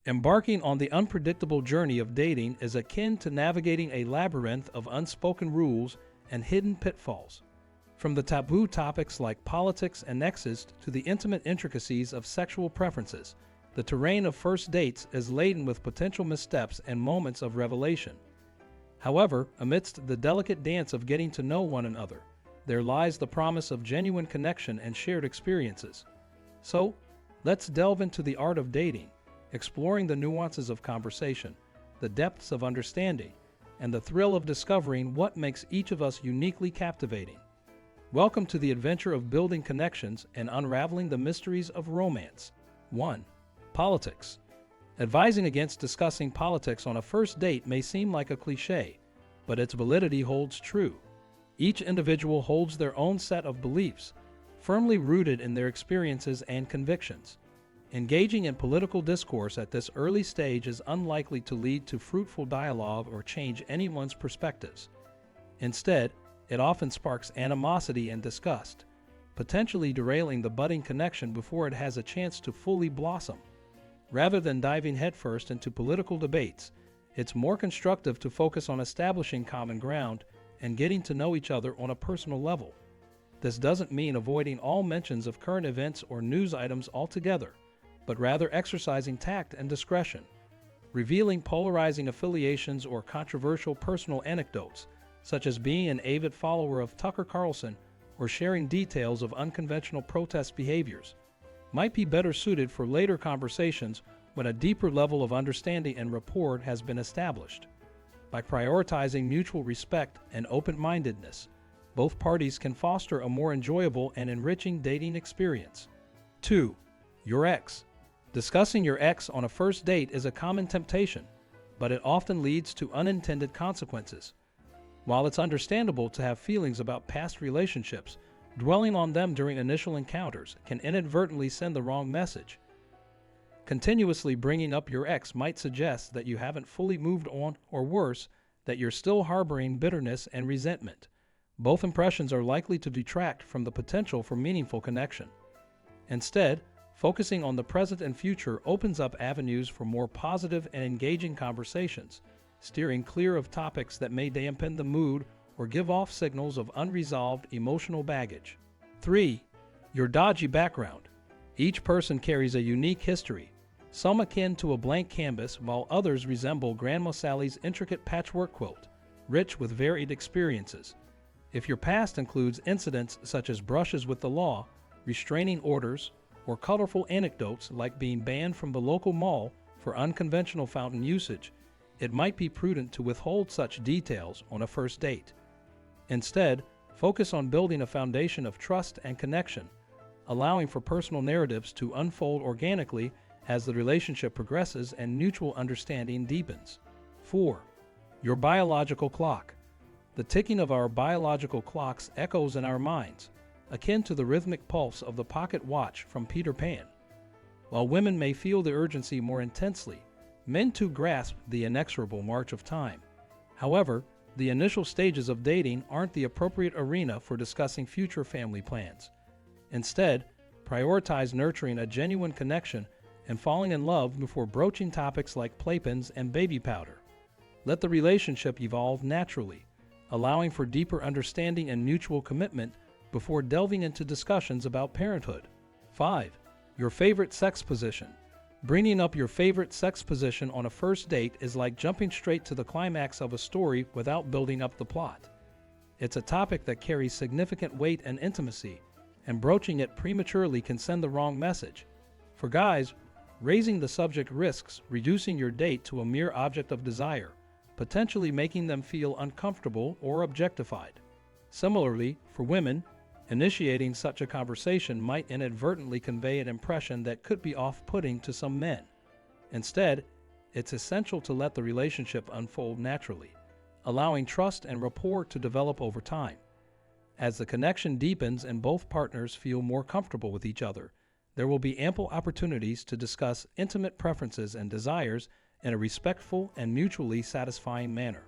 Embarking on the unpredictable journey of dating is akin to navigating a labyrinth of unspoken rules and hidden pitfalls. From the taboo topics like politics and exes to the intimate intricacies of sexual preferences, the terrain of first dates is laden with potential missteps and moments of revelation. However, amidst the delicate dance of getting to know one another, there lies the promise of genuine connection and shared experiences. So, let's delve into the art of dating, exploring the nuances of conversation, the depths of understanding, and the thrill of discovering what makes each of us uniquely captivating. Welcome to the adventure of building connections and unraveling the mysteries of romance. 1. Politics. Advising against discussing politics on a first date may seem like a cliché, but its validity holds true. Each individual holds their own set of beliefs, firmly rooted in their experiences and convictions. Engaging in political discourse at this early stage is unlikely to lead to fruitful dialogue or change anyone's perspectives. Instead, it often sparks animosity and disgust, potentially derailing the budding connection before it has a chance to fully blossom. Rather than diving headfirst into political debates, it's more constructive to focus on establishing common ground and getting to know each other on a personal level. This doesn't mean avoiding all mentions of current events or news items altogether, but rather exercising tact and discretion. Revealing polarizing affiliations or controversial personal anecdotes, such as being an avid follower of Tucker Carlson or sharing details of unconventional protest behaviors, might be better suited for later conversations when a deeper level of understanding and rapport has been established. By prioritizing mutual respect and open-mindedness, both parties can foster a more enjoyable and enriching dating experience. 2. Your ex. Discussing your ex on a first date is a common temptation, but it often leads to unintended consequences. While it's understandable to have feelings about past relationships, dwelling on them during initial encounters can inadvertently send the wrong message. Continuously bringing up your ex might suggest that you haven't fully moved on, or worse, that you're still harboring bitterness and resentment. Both impressions are likely to detract from the potential for meaningful connection. Instead, focusing on the present and future opens up avenues for more positive and engaging conversations, steering clear of topics that may dampen the mood or give off signals of unresolved emotional baggage. 3. Your dodgy background. Each person carries a unique history, some akin to a blank canvas, while others resemble Grandma Sally's intricate patchwork quilt, rich with varied experiences. If your past includes incidents such as brushes with the law, restraining orders, or colorful anecdotes like being banned from the local mall for unconventional fountain usage, it might be prudent to withhold such details on a first date. Instead, focus on building a foundation of trust and connection, allowing for personal narratives to unfold organically as the relationship progresses and mutual understanding deepens. 4. Your biological clock. The ticking of our biological clocks echoes in our minds, akin to the rhythmic pulse of the pocket watch from Peter Pan. While women may feel the urgency more intensely, men too grasp the inexorable march of time. However, the initial stages of dating aren't the appropriate arena for discussing future family plans. Instead, prioritize nurturing a genuine connection and falling in love before broaching topics like playpens and baby powder. Let the relationship evolve naturally, allowing for deeper understanding and mutual commitment before delving into discussions about parenthood. 5. Your favorite sex position. Bringing up your favorite sex position on a first date is like jumping straight to the climax of a story without building up the plot. It's a topic that carries significant weight and intimacy, and broaching it prematurely can send the wrong message. For guys, raising the subject risks reducing your date to a mere object of desire, potentially making them feel uncomfortable or objectified. Similarly, for women, initiating such a conversation might inadvertently convey an impression that could be off-putting to some men. Instead, it's essential to let the relationship unfold naturally, allowing trust and rapport to develop over time. As the connection deepens and both partners feel more comfortable with each other, there will be ample opportunities to discuss intimate preferences and desires in a respectful and mutually satisfying manner.